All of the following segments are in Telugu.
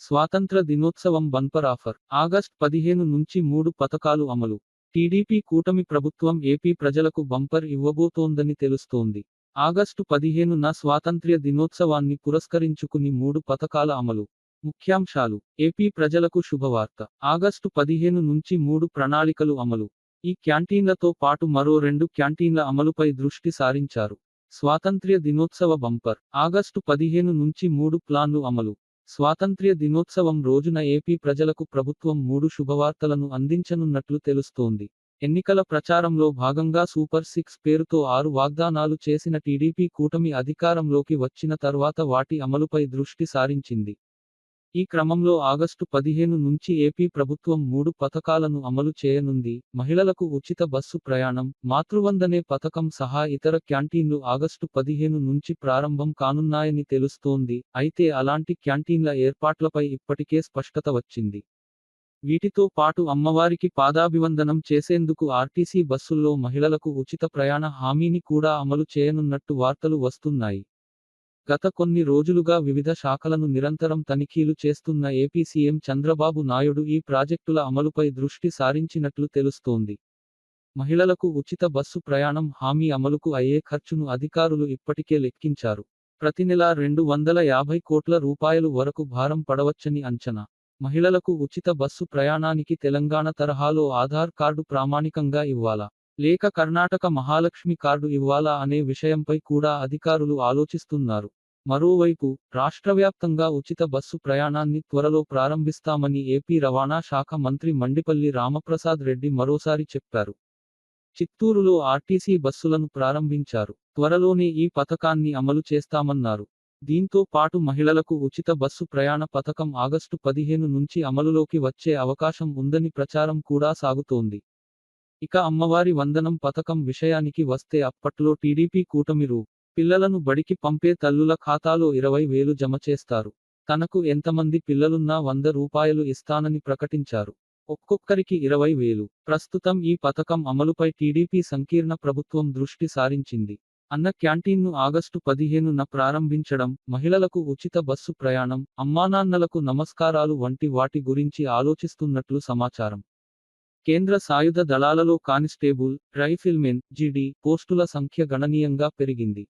స్వాతంత్ర దినోత్సవం బంపర్ ఆఫర్. ఆగస్ట్ 15 నుంచి 3 పథకాలు అమలు. టీడీపీ కూటమి ప్రభుత్వం ఏపీ ప్రజలకు బంపర్ ఇవ్వబోతోందని తెలుస్తోంది. ఆగస్టు 15న స్వాతంత్ర్య దినోత్సవాన్ని పురస్కరించుకుని 3 పథకాల అమలు. ముఖ్యాంశాలు. ఏపీ ప్రజలకు శుభవార్త. ఆగస్టు 15 నుంచి 3 ప్రణాళికలు అమలు. ఈ క్యాంటీన్లతో పాటు మరో 2 క్యాంటీన్ల అమలుపై దృష్టి సారించారు. స్వాతంత్ర్య దినోత్సవ బంపర్. ఆగస్టు 15 నుంచి 3 ప్లాన్లు అమలు. స్వాతంత్ర్య దినోత్సవం రోజున ఏపీ ప్రజలకు ప్రభుత్వం 3 శుభవార్తలను అందించనున్నట్లు తెలుస్తోంది. ఎన్నికల ప్రచారంలో భాగంగా సూపర్ 6 పేరుతో 6 వాగ్దానాలు చేసిన టీడీపీ కూటమి అధికారంలోకి వచ్చిన తర్వాత వాటి అమలుపై దృష్టి సారించింది. ఈ క్రమంలో ఆగస్టు 15 నుంచి ఏపీ ప్రభుత్వం 3 పథకాలను అమలు చేయనుంది. మహిళలకు ఉచిత బస్సు ప్రయాణం, మాతృవందనే పథకం సహా ఇతర క్యాంటీన్లు ఆగస్టు 15 నుంచి ప్రారంభం కానున్నాయని తెలుస్తోంది. అయితే అలాంటి క్యాంటీన్ల ఏర్పాట్లపై ఇప్పటికే స్పష్టత వచ్చింది. వీటితో పాటు అమ్మవారికి పాదాభివందనం చేసేందుకు ఆర్టీసీ బస్సుల్లో మహిళలకు ఉచిత ప్రయాణ హామీని కూడా అమలు చేయనున్నట్టు వార్తలు వస్తున్నాయి. గత కొన్ని రోజులుగా వివిధ శాఖలను నిరంతరం తనిఖీలు చేస్తున్న ఏపీ సీఎం చంద్రబాబు నాయుడు ఈ ప్రాజెక్టుల అమలుపై దృష్టి సారించినట్లు తెలుస్తోంది. మహిళలకు ఉచిత బస్సు ప్రయాణం హామీ అమలుకు అయ్యే ఖర్చును అధికారులు ఇప్పటికే లెక్కించారు. ప్రతి నెలా 250 కోట్ల రూపాయలు వరకు భారం పడవచ్చని అంచనా. మహిళలకు ఉచిత బస్సు ప్రయాణానికి తెలంగాణ తరహాలో ఆధార్ కార్డు ప్రామాణికంగా ఇవ్వాలా, లేక కర్ణాటక మహాలక్ష్మి కార్డు ఇవ్వాలా అనే విషయంపై కూడా అధికారులు ఆలోచిస్తున్నారు. మరోవైపు, రాష్ట్రవ్యాప్తంగా ఉచిత బస్సు ప్రయాణాన్ని త్వరలో ప్రారంభిస్తామని ఏపీ రవాణా శాఖ మంత్రి మండిపల్లి రామప్రసాద్ రెడ్డి మరోసారి చెప్పారు. చిత్తూరులో ఆర్టీసీ బస్సులను ప్రారంభించారు. త్వరలోనే ఈ పథకాన్ని అమలు చేస్తామన్నారు. దీంతో పాటు మహిళలకు ఉచిత బస్సు ప్రయాణ పథకం ఆగస్టు 15 నుంచి అమలులోకి వచ్చే అవకాశం ఉందని ప్రచారం కూడా సాగుతోంది. ఇక అమ్మవారి వందనం పథకం విషయానికి వస్తే అప్పట్లో టీడీపీ కూటమి పిల్లలను బడికి పంపే తల్లుల ఖాతాలో 20,000 జమ చేస్తారు. తనకు ఎంతమంది పిల్లలున్నా 100 రూపాయలు ఇస్తానని ప్రకటించారు. ఒక్కొక్కరికి 20,000. ప్రస్తుతం ఈ పథకం అమలుపై టీడీపీ సంకీర్ణ ప్రభుత్వం దృష్టి సారించింది. అన్న క్యాంటీన్ను ఆగస్టు 15న ప్రారంభించడం, మహిళలకు ఉచిత బస్సు ప్రయాణం, అమ్మానాన్నలకు నమస్కారాలు వంటి వాటి గురించి ఆలోచిస్తున్నట్లు సమాచారం. కేంద్ర సాయుధ దళాలలో కానిస్టేబుల్, రైఫిల్మెన్, జీడీ పోస్టుల సంఖ్య గణనీయంగా పెరిగింది.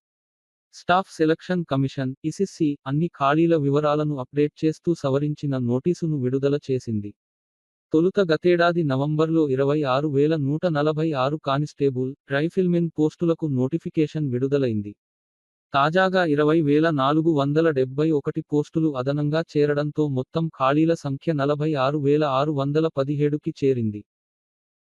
స్టాఫ్ సెలక్షన్ కమిషన్, ఎస్ఎస్సీ, అన్ని ఖాళీల వివరాలను అప్డేట్ చేస్తూ సవరించిన నోటీసును విడుదల చేసింది. తొలుత గతేడాది నవంబర్లో 26,146 కానిస్టేబుల్, రైఫిల్మెన్ పోస్టులకు నోటిఫికేషన్ విడుదలైంది. తాజాగా 20,471 పోస్టులు అదనంగా చేరడంతో మొత్తం ఖాళీల సంఖ్య 46,617కి చేరింది.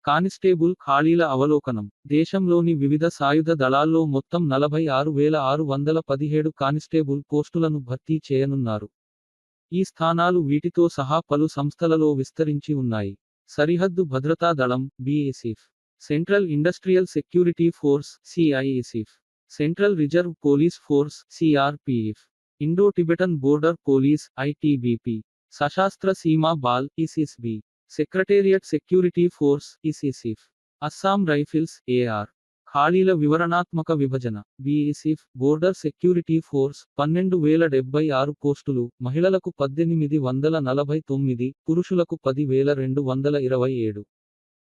కానిస్టేబుల్ ఖాళీల అవలోకనం. దేశంలోని వివిధ సాయుధ దళాల్లో మొత్తం 46,617 కానిస్టేబుల్ పోస్టులను భర్తీ చేయనున్నారు. ఈ స్థానాలు వీటితో సహా పలు సంస్థలలో విస్తరించి ఉన్నాయి. సరిహద్దు భద్రతా దళం, BSF, central industrial security force, CISF, central reserve police force, CRPF, Indo Tibetan border police, ITBP, Sashastra Seema Bal, SSB, secretariat security force, SSF, Assam rifles, AR. ఖాళీల వివరణాత్మక విభజన. బీఎస్ఎఫ్, బోర్డర్ సెక్యూరిటీ ఫోర్స్, 12,076 పోస్టులు, మహిళలకు 1,849, పురుషులకు 10,227.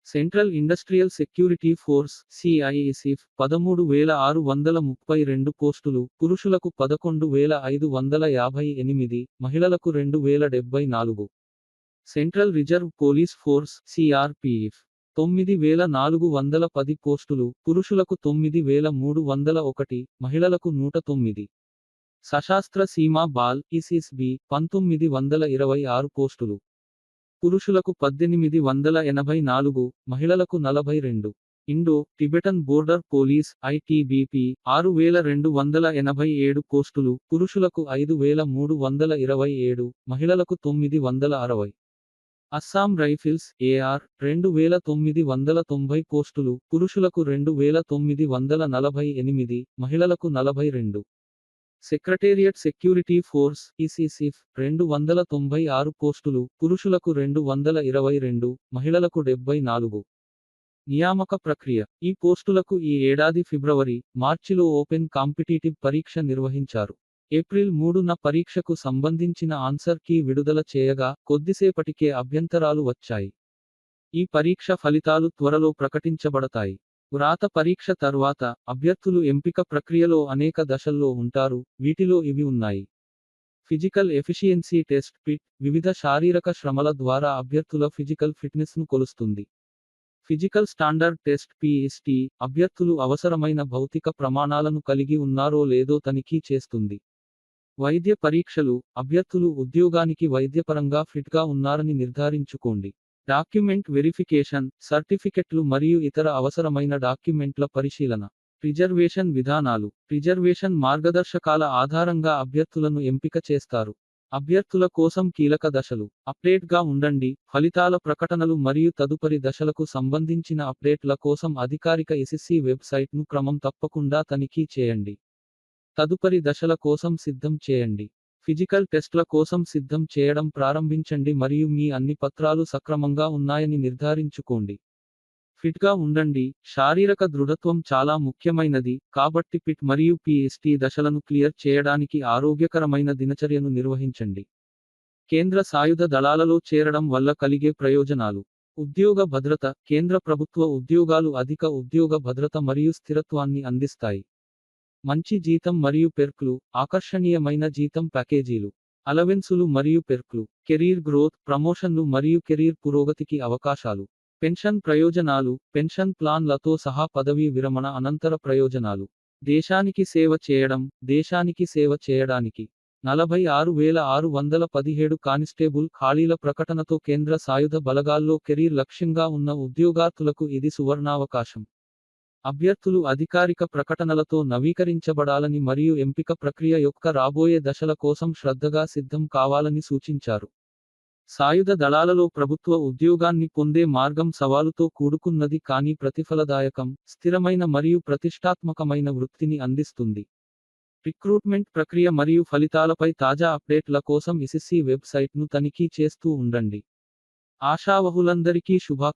Central industrial security force, CISF, 13,632 పోస్టులు, పురుషులకు 11,558, మహిళలకు 2,074. Central reserve police force, CRPF, 9,410 పోస్టులు, పురుషులకు 9,301, మహిళలకు 109. సశస్త్ర సీమా బాల్, ఎస్ఎస్బీ, 1926 పోస్టులు, పురుషులకు 1884, మహిళలకు 42. Indo Tibetan border police, ITBP, 6,287 పోస్టులు, పురుషులకు 5,327, మహిళలకు 960. అస్సాం రైఫిల్స్, ఏఆర్, 2,990 పోస్టులు, పురుషులకు 2,948, మహిళలకు 42. సెక్రటేరియట్ సెక్యూరిటీ ఫోర్స్, ఎస్ఎస్ఎఫ్, 296 పోస్టులు, పురుషులకు 222, మహిళలకు 74. నియామక ప్రక్రియ. ఈ పోస్టులకు ఈ ఏడాది ఫిబ్రవరి, మార్చిలో ఓపెన్ కాంపిటీటివ్ పరీక్ష నిర్వహించారు. ఏప్రిల్ 3న పరీక్షకు సంబంధించిన ఆన్సర్ కీ విడుదల చేయగా కొద్దిసేపటికే అభ్యంతరాలు వచ్చాయి. ఈ పరీక్ష ఫలితాలు త్వరలో ప్రకటించబడతాయి. వ్రాత పరీక్ష తర్వాత అభ్యర్థులు ఎంపిక ప్రక్రియలో అనేక దశల్లో ఉంటారు. వీటిలో ఇవి ఉన్నాయి. ఫిజికల్ ఎఫిషియన్సీ టెస్ట్ పిట్ వివిధ శారీరక శ్రమల ద్వారా అభ్యర్థుల ఫిజికల్ ఫిట్నెస్ను కొలుస్తుంది. ఫిజికల్ స్టాండర్డ్ టెస్ట్ పిఎస్టి అభ్యర్థులు అవసరమైన భౌతిక ప్రమాణాలను కలిగి ఉన్నారో లేదో తనిఖీ చేస్తుంది. వైద్య పరీక్షలు అభ్యర్థులు ఉద్యోగానికి వైద్యపరంగా ఫిట్గా ఉన్నారని నిర్ధారించుకోండి. డాక్యుమెంట్ వెరిఫికేషన్ సర్టిఫికెట్లు మరియు ఇతర అవసరమైన డాక్యుమెంట్ల పరిశీలన. రిజర్వేషన్ విధానాలు రిజర్వేషన్ మార్గదర్శకాల ఆధారంగా అభ్యర్థులను ఎంపిక చేస్తారు. అభ్యర్థుల కోసం కీలక దశలు అప్డేట్గా ఉండండి. ఫలితాల ప్రకటనలు మరియు తదుపరి దశలకు సంబంధించిన అప్డేట్ల కోసం అధికారిక ఎస్ఎస్సి వెబ్సైట్ను క్రమం తప్పకుండా తనిఖీ చేయండి. తదుపరి దశల కోసం సిద్ధం చేయండి. ఫిజికల్ టెస్ట్ల కోసం సిద్ధం చేయడం ప్రారంభించండి మరియు మీ అన్ని పత్రాలు సక్రమంగా ఉన్నాయని నిర్ధారించుకోండి. ఫిట్గా ఉండండి. శారీరక దృఢత్వం చాలా ముఖ్యమైనది కాబట్టి పిట్ మరియు పిఎస్టి దశలను క్లియర్ చేయడానికి ఆరోగ్యకరమైన దినచర్యను నిర్వహించండి. కేంద్ర సాయుధ దళాలలో చేరడం వల్ల కలిగే ప్రయోజనాలు. ఉద్యోగ భద్రత కేంద్ర ప్రభుత్వ ఉద్యోగాలు అధిక ఉద్యోగ భద్రత మరియు స్థిరత్వాన్ని అందిస్తాయి. మంచి జీతం మరియు పెర్క్లు ఆకర్షణీయమైన జీతం ప్యాకేజీలు. అలవెన్సులు మరియు పెర్క్లు. కెరీర్ గ్రోత్ ప్రమోషన్లు మరియు కెరీర్ పురోగతికి అవకాశాలు. పెన్షన్ ప్రయోజనాలు పెన్షన్ ప్లాన్లతో సహా పదవీ విరమణ అనంతర ప్రయోజనాలు. దేశానికి సేవ చేయడం దేశానికి సేవ చేయడానికి 46,617 కానిస్టేబుల్ ఖాళీల ప్రకటనతో కేంద్ర సాయుధ బలగాల్లో కెరీర్ లక్ష్యంగా ఉన్న ఉద్యోగార్థులకు ఇది సువర్ణావకాశం. అభ్యర్థులు అధికారిక ప్రకటనలతో నవీకరించబడాలని మరియు ఎంపిక ప్రక్రియ యొక్క రాబోయే దశల కోసం శ్రద్ధగా సిద్ధం కావాలని సూచించారు. సాయుధ దళాలలో ప్రభుత్వ ఉద్యోగాన్ని పొందే మార్గం సవాలుతో కూడుకున్నది కానీ ప్రతిఫలదాయకం, స్థిరమైన మరియు ప్రతిష్టాత్మకమైన వృత్తిని అందిస్తుంది. రిక్రూట్మెంట్ ప్రక్రియ మరియు ఫలితాలపై తాజా అప్డేట్ల కోసం ఎస్ఎస్సి వెబ్సైట్ను తనిఖీ చేస్తూ ఉండండి. ఆశావహులందరికీ శుభాకాంక్షలు.